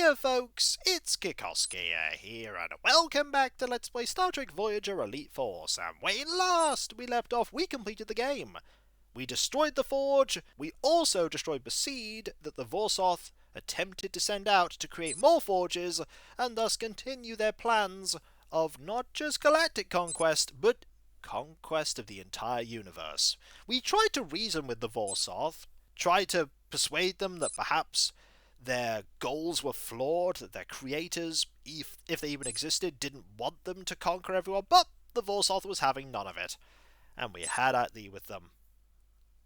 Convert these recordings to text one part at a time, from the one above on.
Hiya folks, it's Kikoskia here, and welcome back to Let's Play Star Trek Voyager Elite Force. And when last we left off, we completed the game. We destroyed the Forge, we also destroyed the seed that the Vorsoth attempted to send out to create more Forges, and thus continue their plans of not just galactic conquest, but conquest of the entire universe. We tried to reason with the Vorsoth, tried to persuade them that perhaps their goals were flawed, that their creators, if they even existed, didn't want them to conquer everyone, but the Vorsoth was having none of it, and we had at thee with them.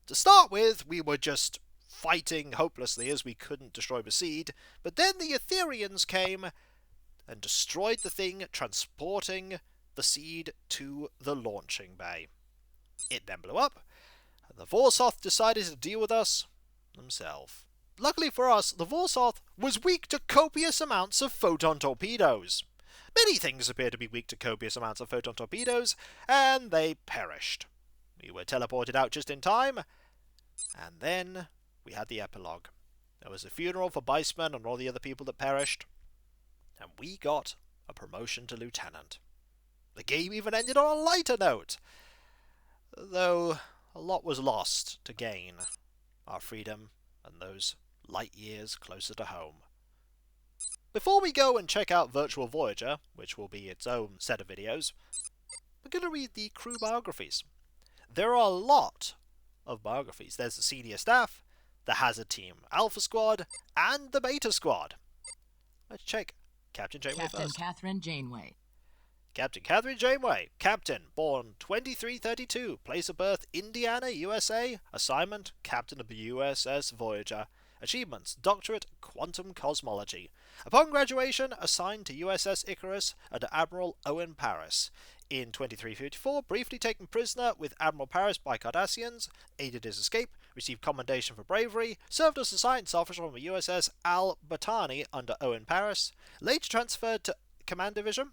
To start with, we were just fighting hopelessly as we couldn't destroy the seed, but then the Etherians came and destroyed the thing, transporting the seed to the launching bay. It then blew up, and the Vorsoth decided to deal with us themselves. Luckily for us, the Vorsoth was weak to copious amounts of photon torpedoes. Many things appear to be weak to copious amounts of photon torpedoes, and they perished. We were teleported out just in time, and then we had the epilogue. There was a funeral for Biceman and all the other people that perished, and we got a promotion to lieutenant. The game even ended on a lighter note, though a lot was lost to gain our freedom and those light years closer to home. Before we go and check out Virtual Voyager, which will be its own set of videos, we're going to read the crew biographies. There are a lot of biographies. There's the senior staff, the Hazard Team Alpha Squad, and the Beta Squad. Let's check Captain Janeway first. Captain Catherine Janeway. Captain Catherine Janeway. Captain, born 2332, place of birth Indiana, USA. Assignment, Captain of the USS Voyager. Achievements, Doctorate, Quantum Cosmology. Upon graduation, assigned to USS Icarus under Admiral Owen Paris. In 2354, briefly taken prisoner with Admiral Paris by Cardassians, aided his escape, received commendation for bravery, served as a science officer on the USS Al-Batani under Owen Paris, later transferred to Command Division.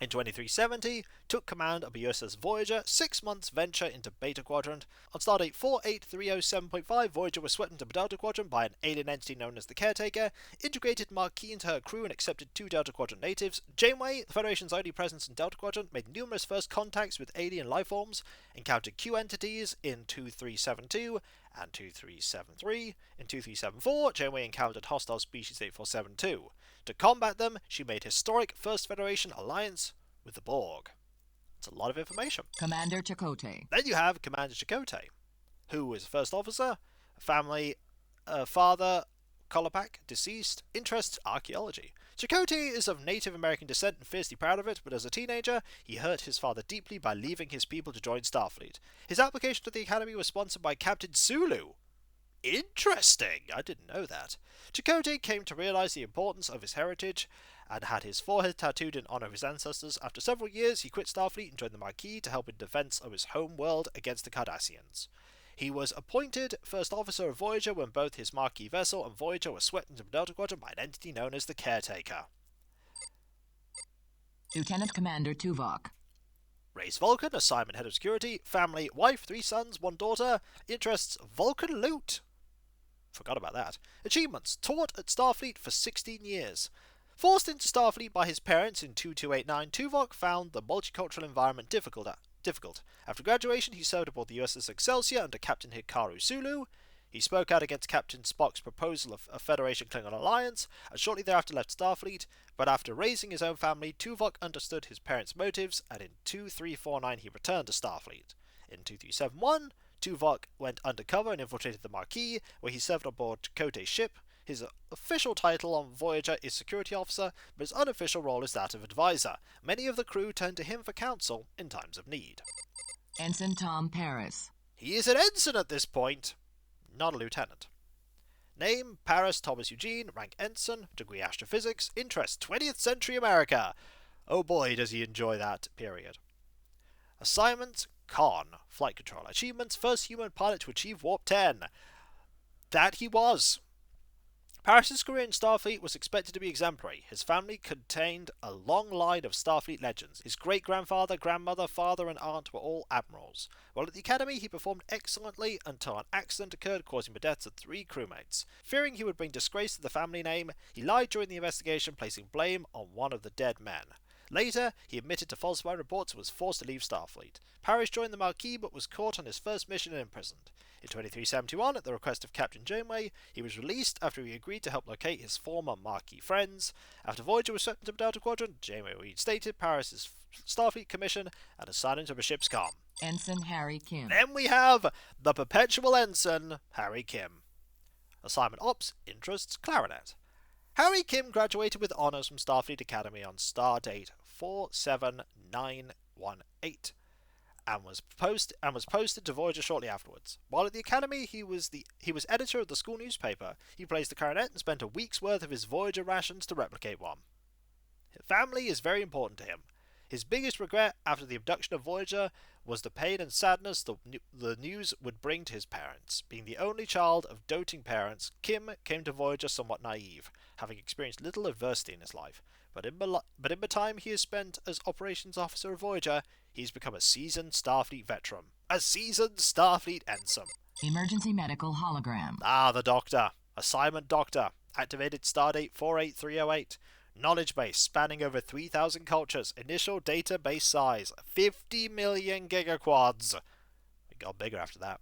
In 2370, took command of the USS Voyager, 6 months venture into Beta Quadrant. On stardate 48307.5, Voyager was swept into the Delta Quadrant by an alien entity known as the Caretaker, integrated Marquis into her crew and accepted 2 Delta Quadrant natives. Janeway, the Federation's only presence in Delta Quadrant, made numerous first contacts with alien lifeforms, encountered Q entities in 2372 and 2373. In 2374, Janeway encountered hostile species 8472. To combat them, she made historic First Federation alliance with the Borg. That's a lot of information. Commander Chakotay. Then you have Commander Chakotay, who was a first officer, family, father, Kolopak, deceased, interests, archaeology. Chakotay is of Native American descent and fiercely proud of it, but as a teenager, he hurt his father deeply by leaving his people to join Starfleet. His application to the Academy was sponsored by Captain Sulu. Interesting! I didn't know that. Chakotay came to realize the importance of his heritage and had his forehead tattooed in honor of his ancestors. After several years, he quit Starfleet and joined the Marquis to help in defense of his home world against the Cardassians. He was appointed First Officer of Voyager when both his Marquis vessel and Voyager were swept into the Delta Quadrant by an entity known as the Caretaker. Lieutenant Commander Tuvok. Race Vulcan, assignment head of security, family, wife, 3 sons, 1 daughter, interests, Vulcan loot. Forgot about that. Achievements, taught at Starfleet for 16 years. Forced into Starfleet by his parents in 2289, Tuvok found the multicultural environment difficult. After graduation, he served aboard the USS Excelsior under Captain Hikaru Sulu. He spoke out against Captain Spock's proposal of a Federation-Klingon alliance, and shortly thereafter left Starfleet, but after raising his own family, Tuvok understood his parents' motives, and in 2349 he returned to Starfleet. In 2371, Tuvok went undercover and infiltrated the Marquis, where he served on board Chakotay's ship. His official title on Voyager is Security Officer, but his unofficial role is that of Advisor. Many of the crew turn to him for counsel in times of need. Ensign Tom Paris. He is an ensign at this point, not a lieutenant. Name, Paris Thomas Eugene, rank ensign, degree astrophysics, interest 20th century America. Oh boy, does he enjoy that period. Assignment, Khan, flight control. Achievements, first human pilot to achieve Warp 10. That he was. Paris's career in Starfleet was expected to be exemplary. His family contained a long line of Starfleet legends. His great-grandfather, grandmother, father and aunt were all admirals. While at the Academy, he performed excellently until an accident occurred causing the deaths of 3 crewmates. Fearing he would bring disgrace to the family name, he lied during the investigation, placing blame on one of the dead men. Later, he admitted to falsifying reports and was forced to leave Starfleet. Paris joined the Marquis but was caught on his first mission and imprisoned. In 2371, at the request of Captain Janeway, he was released after he agreed to help locate his former Marquis friends. After Voyager was swept into the Delta Quadrant, Janeway reinstated Paris' Starfleet commission and assigned him to the ship's comm. Ensign Harry Kim. Then we have the Perpetual Ensign, Harry Kim. Assignment Ops, Interests, Clarinet. Harry Kim graduated with honours from Starfleet Academy on star date 47918. And was posted to Voyager shortly afterwards. While at the Academy, he was editor of the school newspaper. He plays the clarinet and spent a week's worth of his Voyager rations to replicate one. His family is very important to him. His biggest regret after the abduction of Voyager was the pain and sadness the news would bring to his parents. Being the only child of doting parents, Kim came to Voyager somewhat naive, having experienced little adversity in his life. But in the time he has spent as operations officer of Voyager, he's become a seasoned Starfleet veteran. A seasoned Starfleet ensign. Emergency medical hologram. The Doctor. Assignment Doctor. Activated stardate 48308. Knowledge base spanning over 3,000 cultures. Initial database size 50 million gigaquads. It got bigger after that.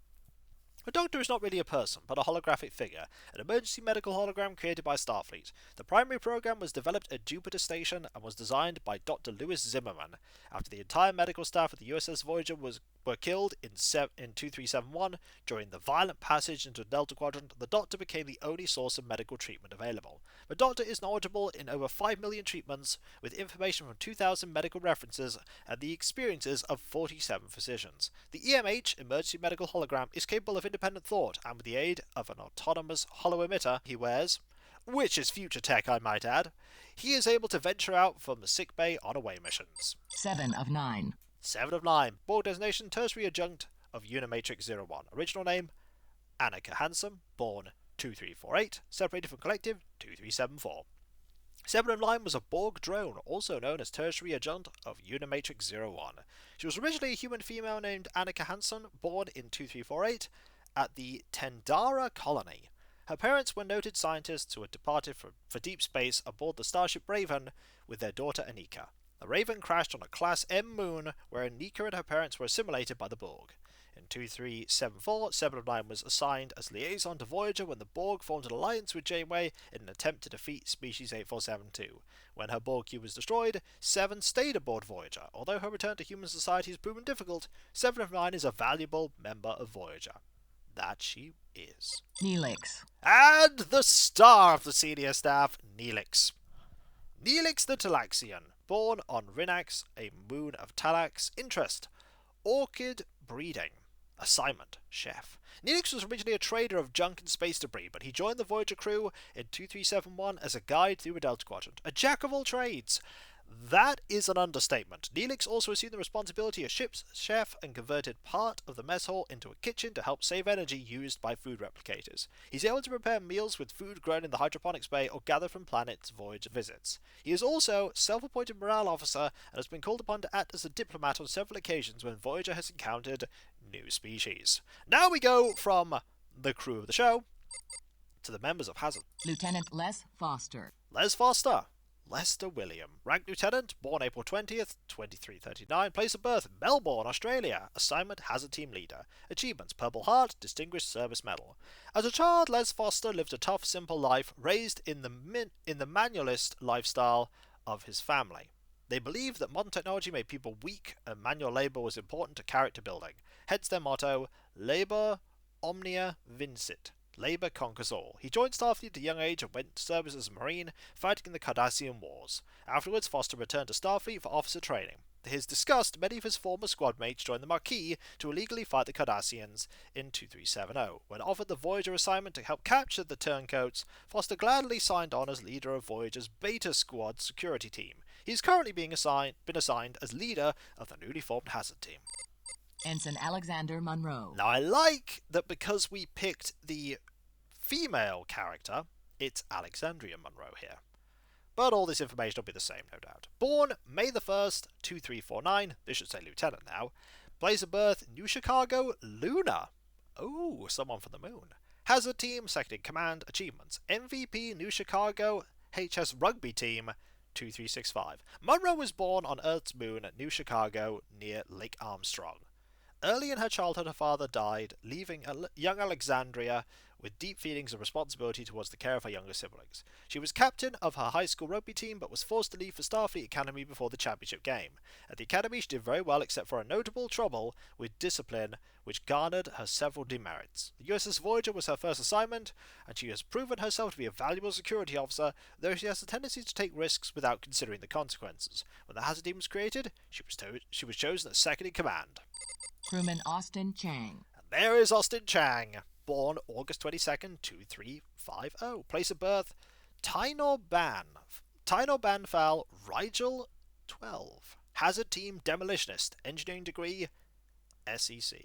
The Doctor is not really a person, but a holographic figure, an emergency medical hologram created by Starfleet. The primary program was developed at Jupiter Station and was designed by Dr. Lewis Zimmerman. After the entire medical staff of the USS Voyager were killed in 2371 during the violent passage into the Delta Quadrant, the Doctor became the only source of medical treatment available. The Doctor is knowledgeable in over 5 million treatments, with information from 2,000 medical references and the experiences of 47 physicians. The EMH, Emergency Medical Hologram, is capable of independent thought, and with the aid of an autonomous holo emitter he wears, which is future tech I might add, he is able to venture out from the sickbay on away missions. 7 of 9. 7 of 9. Borg designation Tertiary Adjunct of Unimatrix 01. Original name Annika Hansen, born 2348, separated from Collective 2374. 7 of 9 was a Borg drone, also known as Tertiary Adjunct of Unimatrix 01. She was originally a human female named Annika Hansen, born in 2348 at the Tendara colony. Her parents were noted scientists who had departed for deep space aboard the starship Raven with their daughter Anika. The Raven crashed on a Class M moon where Anika and her parents were assimilated by the Borg. In 2374, 7 of 9 was assigned as liaison to Voyager when the Borg formed an alliance with Janeway in an attempt to defeat Species 8472. When her Borg cube was destroyed, 7 stayed aboard Voyager. Although her return to human society has proven difficult, 7 of 9 is a valuable member of Voyager. That she is. Neelix. And the star of the senior staff, Neelix. Neelix the Talaxian, born on Rinax, a moon of Talax. Interest: orchid breeding. Assignment: chef. Neelix was originally a trader of junk and space debris, but he joined the Voyager crew in 2371 as a guide through the Delta Quadrant. A jack of all trades. That is an understatement. Neelix also assumed the responsibility as ship's chef and converted part of the mess hall into a kitchen to help save energy used by food replicators. He's able to prepare meals with food grown in the hydroponics bay or gathered from planets Voyager visits. He is also self-appointed morale officer and has been called upon to act as a diplomat on several occasions when Voyager has encountered new species. Now we go from the crew of the show to the members of Hazard. Lieutenant Les Foster. Les Foster. Lester William. Rank Lieutenant, born April 20th, 2339. Place of birth, Melbourne, Australia. Assignment, Hazard Team Leader. Achievements, Purple Heart, Distinguished Service Medal. As a child, Les Foster lived a tough, simple life, raised in the manualist lifestyle of his family. They believed that modern technology made people weak and manual labour was important to character building. Hence their motto, Labor Omnia Vincit. Labour conquers all. He joined Starfleet at a young age and went to service as a Marine, fighting in the Cardassian Wars. Afterwards, Foster returned to Starfleet for officer training. To his disgust, many of his former squad mates joined the Marquis to illegally fight the Cardassians in 2370. When offered the Voyager assignment to help capture the Turncoats, Foster gladly signed on as leader of Voyager's Beta Squad security team. He is currently been assigned as leader of the newly formed Hazard Team. Ensign Alexander Monroe. Now I like that because we picked the female character, It's Alexandria Monroe here. But all this information will be the same, no doubt. Born May the 1st, 2349, this should say Lieutenant now. Place of birth, New Chicago, Luna. Oh, someone from the moon. Hazard team, second in command, achievements. MVP, New Chicago, HS Rugby team, 2365. Monroe was born on Earth's moon at New Chicago, near Lake Armstrong. Early in her childhood, her father died, leaving young Alexandria with deep feelings of responsibility towards the care of her younger siblings. She was captain of her high school rugby team, but was forced to leave for Starfleet Academy before the championship game. At the Academy, she did very well, except for a notable trouble with discipline, which garnered her several demerits. The USS Voyager was her first assignment, and she has proven herself to be a valuable security officer, though she has a tendency to take risks without considering the consequences. When the Hazard team was created, she was chosen as second in command. Crewman Austin Chang. And there is Austin Chang, born August 22nd, 2350. Place of birth, Tynorban Fal, Rigel 12. Hazard team, demolitionist, engineering degree, SEC.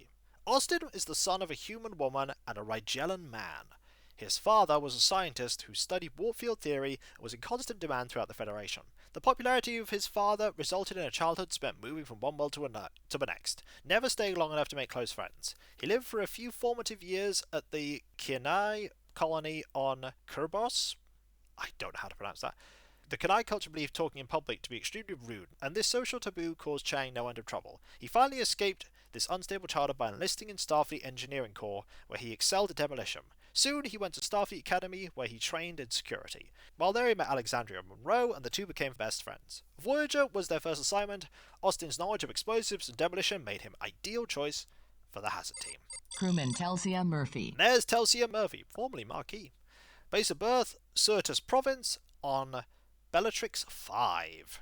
Austin is the son of a human woman and a Rigellan man. His father was a scientist who studied warp field theory and was in constant demand throughout the Federation. The popularity of his father resulted in a childhood spent moving from one world to the next, never staying long enough to make close friends. He lived for a few formative years at the Kenai colony on Kerbos. I don't know how to pronounce that. The Kenai culture believed talking in public to be extremely rude, and this social taboo caused Chang no end of trouble. He finally escaped this unstable childhood by enlisting in Starfleet Engineering Corps, where he excelled at demolition. Soon he went to Starfleet Academy, where he trained in security. While there he met Alexandria Monroe, and the two became best friends. Voyager was their first assignment. Austin's knowledge of explosives and demolition made him ideal choice for the Hazard team. Crewman Telsia Murphy. And there's Telsia Murphy, formerly Marquis. Base of birth, Sirtis Province, on Bellatrix 5.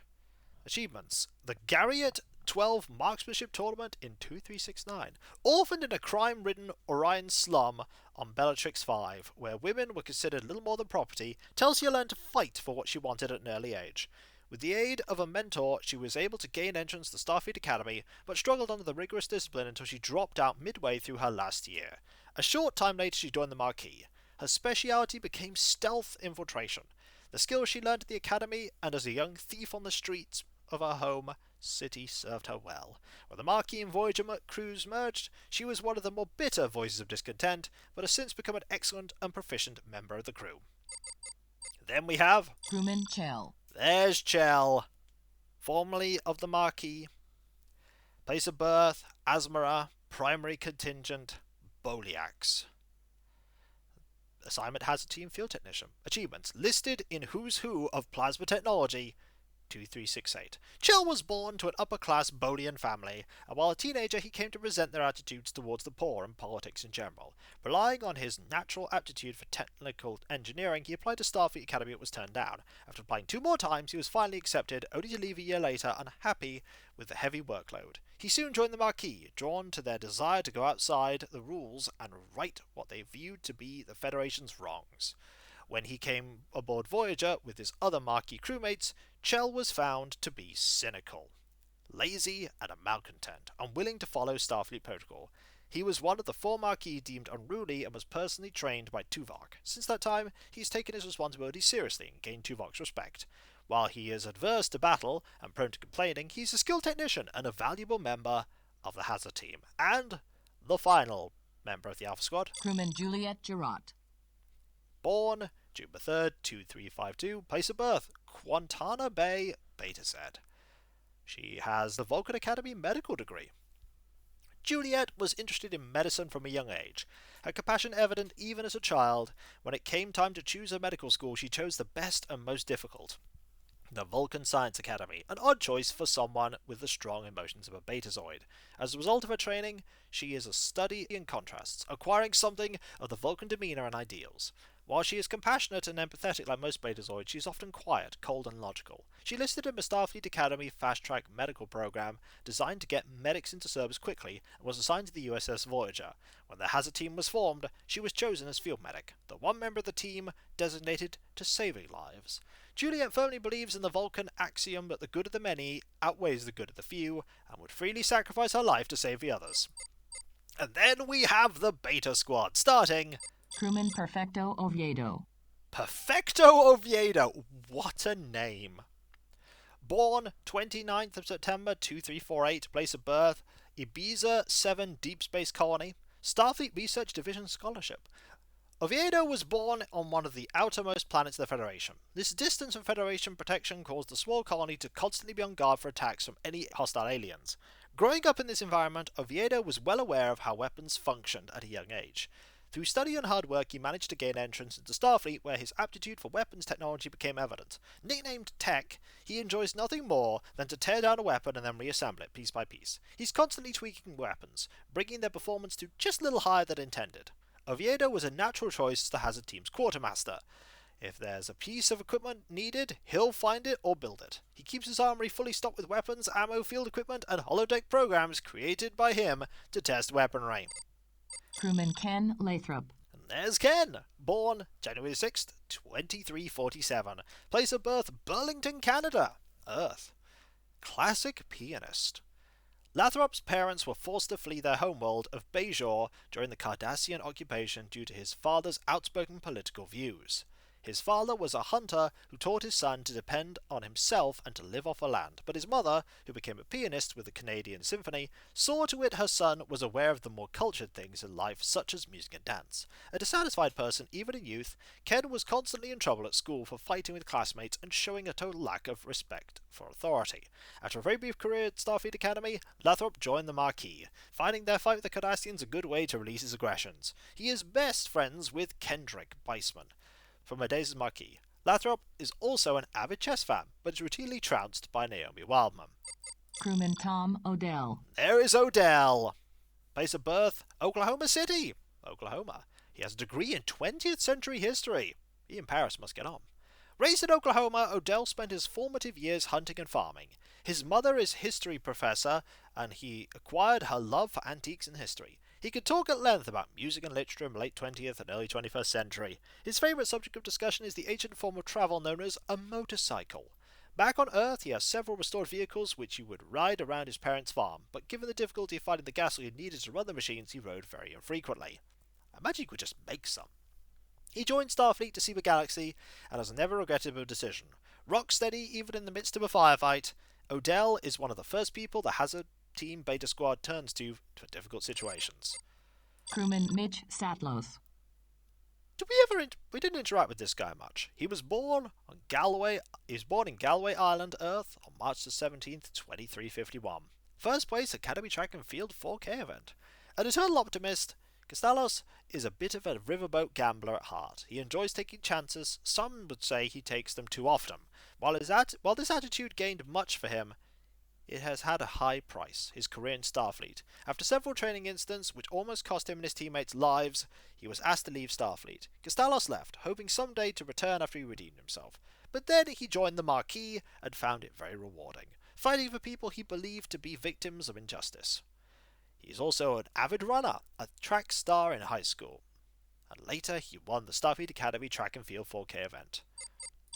Achievements: the Garriott 12 Marksmanship Tournament in 2369. Orphaned in a crime-ridden Orion slum on Bellatrix 5, where women were considered little more than property, Telsia learned to fight for what she wanted at an early age. With the aid of a mentor, she was able to gain entrance to Starfleet Academy, but struggled under the rigorous discipline until she dropped out midway through her last year. A short time later, she joined the Marquis. Her speciality became stealth infiltration. The skills she learned at the Academy, and as a young thief on the streets of her home city, served her well. When the Marquis and Voyager crews merged, she was one of the more bitter voices of discontent, but has since become an excellent and proficient member of the crew. Then we have Crewman Chell. There's Chell, formerly of the Marquis. Place of birth, Asmara, primary contingent, Boliax. Assignment: Hazard team, field technician. Achievements listed in Who's Who of Plasma Technology, 2368. Chell was born to an upper-class Bolian family, and while a teenager he came to resent their attitudes towards the poor and politics in general. Relying on his natural aptitude for technical engineering, he applied to Starfleet Academy but was turned down. After applying 2 more times, he was finally accepted, only to leave a year later unhappy with the heavy workload. He soon joined the Marquis, drawn to their desire to go outside the rules and right what they viewed to be the Federation's wrongs. When he came aboard Voyager with his other Marquis crewmates, Chell was found to be cynical, lazy, and a malcontent, unwilling to follow Starfleet protocol. He was one of the 4 Marquis deemed unruly and was personally trained by Tuvok. Since that time, he's taken his responsibilities seriously and gained Tuvok's respect. While he is adverse to battle and prone to complaining, he's a skilled technician and a valuable member of the Hazard team. And the final member of the Alpha Squad, Crewman Juliet Girat. Born June 3rd, 2352. Place of birth, Quintana Bay, Beta Z. She has the Vulcan Academy medical degree. Juliet was interested in medicine from a young age, her compassion evident even as a child. When it came time to choose a medical school, she chose the best and most difficult, the Vulcan Science Academy, an odd choice for someone with the strong emotions of a Betazoid. As a result of her training, she is a study in contrasts, acquiring something of the Vulcan demeanor and ideals. While she is compassionate and empathetic like most Betazoids, she is often quiet, cold, and logical. She enlisted in the Starfleet Academy fast-track medical program designed to get medics into service quickly and was assigned to the USS Voyager. When the Hazard team was formed, she was chosen as field medic, the one member of the team designated to saving lives. Juliet firmly believes in the Vulcan axiom that the good of the many outweighs the good of the few, and would freely sacrifice her life to save the others. And then we have the Beta Squad, starting Crewman Perfecto Oviedo. Perfecto Oviedo! What a name! Born 29th of September 2348, place of birth, Ibiza 7 Deep Space Colony, Starfleet Research Division Scholarship. Oviedo was born on one of the outermost planets of the Federation. This distance from Federation protection caused the small colony to constantly be on guard for attacks from any hostile aliens. Growing up in this environment, Oviedo was well aware of how weapons functioned at a young age. Through study and hard work, he managed to gain entrance into Starfleet, where his aptitude for weapons technology became evident. Nicknamed Tech, he enjoys nothing more than to tear down a weapon and then reassemble it piece by piece. He's constantly tweaking weapons, bringing their performance to just a little higher than intended. Oviedo was a natural choice as the Hazard team's quartermaster. If there's a piece of equipment needed, he'll find it or build it. He keeps his armory fully stocked with weapons, ammo, field equipment, and holodeck programs created by him to test weaponry. Crewman Ken Lathrop. And there's Ken, born January 6th, 2347. Place of birth, Burlington, Canada, Earth. Classic pianist. Lathrop's parents were forced to flee their homeworld of Bajor during the Cardassian occupation due to his father's outspoken political views. His father was a hunter who taught his son to depend on himself and to live off the land, but his mother, who became a pianist with the Canadian Symphony, saw to it her son was aware of the more cultured things in life such as music and dance. A dissatisfied person even in youth, Ken was constantly in trouble at school for fighting with classmates and showing a total lack of respect for authority. After a very brief career at Starfleet Academy, Lathrop joined the Maquis, finding their fight with the Cardassians a good way to release his aggressions. He is best friends with Kendrick Weissman from her days as Maquis. Lathrop is also an avid chess fan, but is routinely trounced by Naomi Wildman. Crewman Tom Odell. There is Odell. Place of birth, Oklahoma City, Oklahoma. He has a degree in 20th century history. He and Paris must get on. Raised in Oklahoma, Odell spent his formative years hunting and farming. His mother is a history professor, and he acquired her love for antiques and history. He could talk at length about music and literature in the late 20th and early 21st century. His favourite subject of discussion is the ancient form of travel known as a motorcycle. Back on Earth, he has several restored vehicles which he would ride around his parents' farm, but given the difficulty of finding the gasoline needed to run the machines, he rode very infrequently. I imagine he could just make some. He joined Starfleet to see the galaxy, and has never regretted the decision. Rock steady even in the midst of a firefight, Odell is one of the first people the Hazard Team Beta Squad turns to for difficult situations. Crewman Mitch Satlos. We didn't interact with this guy much. He was born in Galway Island, Earth, on March the 17th, 2351. First place Academy Track and Field 4K event. An eternal optimist, Castalos is a bit of a riverboat gambler at heart. He enjoys taking chances. Some would say he takes them too often. While this attitude gained much for him, it has had a high price, his career in Starfleet. After several training incidents which almost cost him and his teammates lives, he was asked to leave Starfleet. Castalos left, hoping someday to return after he redeemed himself. But then he joined the Maquis and found it very rewarding, fighting for people he believed to be victims of injustice. He is also an avid runner, a track star in high school, and later he won the Starfleet Academy Track and Field 4K event.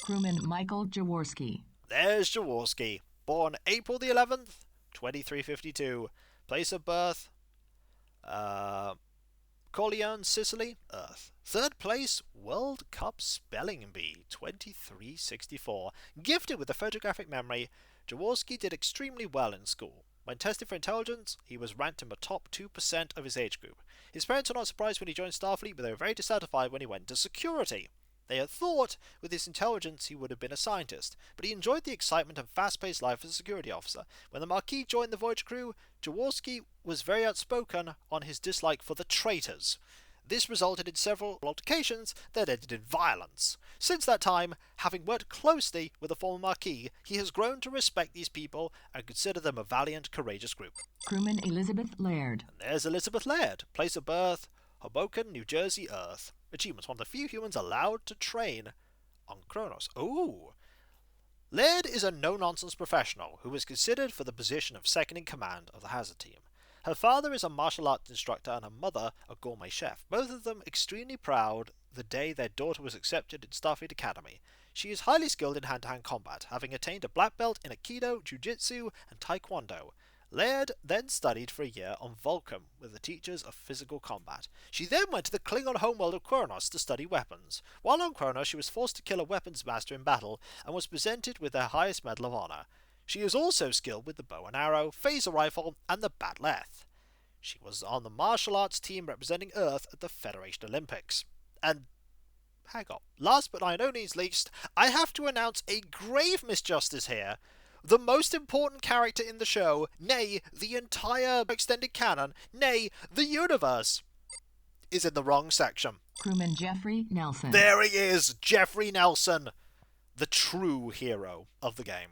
Crewman Michael Jaworski. There's Jaworski. Born April the 11th, 2352. Place of birth, Corleone, Sicily, Earth. Third place, World Cup Spelling Bee, 2364. Gifted with a photographic memory, Jaworski did extremely well in school. When tested for intelligence, he was ranked in the top 2% of his age group. His parents were not surprised when he joined Starfleet, but they were very dissatisfied when he went to security. They had thought, with his intelligence, he would have been a scientist, but he enjoyed the excitement and fast-paced life as a security officer. When the Maquis joined the Voyager crew, Jaworski was very outspoken on his dislike for the traitors. This resulted in several altercations that ended in violence. Since that time, having worked closely with the former Maquis, he has grown to respect these people and consider them a valiant, courageous group. Crewman Elizabeth Laird. And there's Elizabeth Laird, place of birth, Hoboken, New Jersey, Earth. Achievements, one of the few humans allowed to train on Kronos. Ooh! Laird is a no-nonsense professional who is considered for the position of second in command of the Hazard team. Her father is a martial arts instructor and her mother a gourmet chef, both of them extremely proud the day their daughter was accepted in Starfleet Academy. She is highly skilled in hand-to-hand combat, having attained a black belt in Aikido, Jiu-Jitsu, and Taekwondo. Laird then studied for a year on Vulcan with the teachers of physical combat. She then went to the Klingon homeworld of Kronos to study weapons. While on Kronos, she was forced to kill a weapons master in battle and was presented with their highest Medal of Honor. She is also skilled with the bow and arrow, phaser rifle, and the bat'leth. She was on the martial arts team representing Earth at the Federation Olympics. And hang on, last but by no means least, I have to announce a grave misjustice here. The most important character in the show, nay, the entire extended canon, nay, the universe, is in the wrong section. Crewman Jeffrey Nelson. There he is, Jeffrey Nelson, the true hero of the game.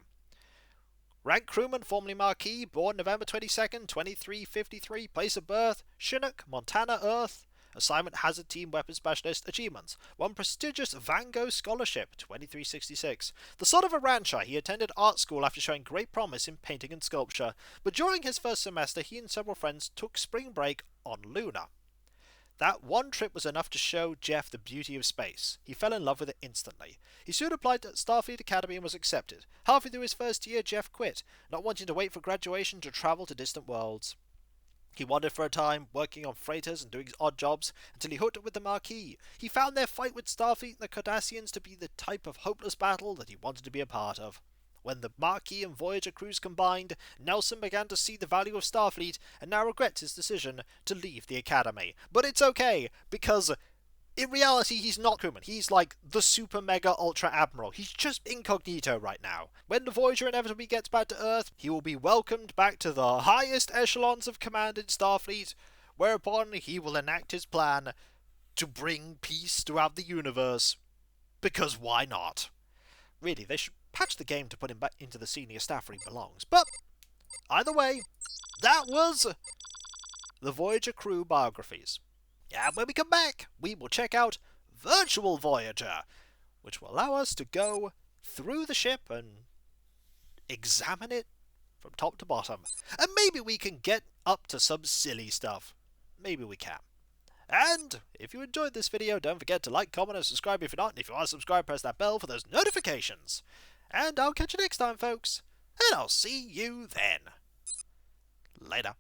Rank crewman, formerly Marquis, born November 22nd, 2353, place of birth, Chinook, Montana, Earth. Assignment Hazard Team Weapons Specialist. Achievements: won prestigious Van Gogh Scholarship, 2366. The son of a rancher, he attended art school after showing great promise in painting and sculpture, but during his first semester he and several friends took spring break on Luna. That one trip was enough to show Jeff the beauty of space. He fell in love with it instantly. He soon applied to Starfleet Academy and was accepted. Halfway through his first year, Jeff quit, not wanting to wait for graduation to travel to distant worlds. He wandered for a time, working on freighters and doing odd jobs, until he hooked up with the Marquis. He found their fight with Starfleet and the Cardassians to be the type of hopeless battle that he wanted to be a part of. When the Marquis and Voyager crews combined, Nelson began to see the value of Starfleet and now regrets his decision to leave the Academy. But it's okay, because in reality he's not crewman. He's like the super mega ultra admiral. He's just incognito right now. When the Voyager inevitably gets back to Earth, he will be welcomed back to the highest echelons of command in Starfleet, whereupon he will enact his plan to bring peace throughout the universe. Because why not? Really, they should patch the game to put him back into the senior staff where he belongs. But either way, that was the Voyager crew biographies. And when we come back, we will check out Virtual Voyager, which will allow us to go through the ship and examine it from top to bottom. And maybe we can get up to some silly stuff. Maybe we can. And if you enjoyed this video, don't forget to like, comment, and subscribe if you're not. And if you are subscribed, press that bell for those notifications. And I'll catch you next time, folks. And I'll see you then. Later.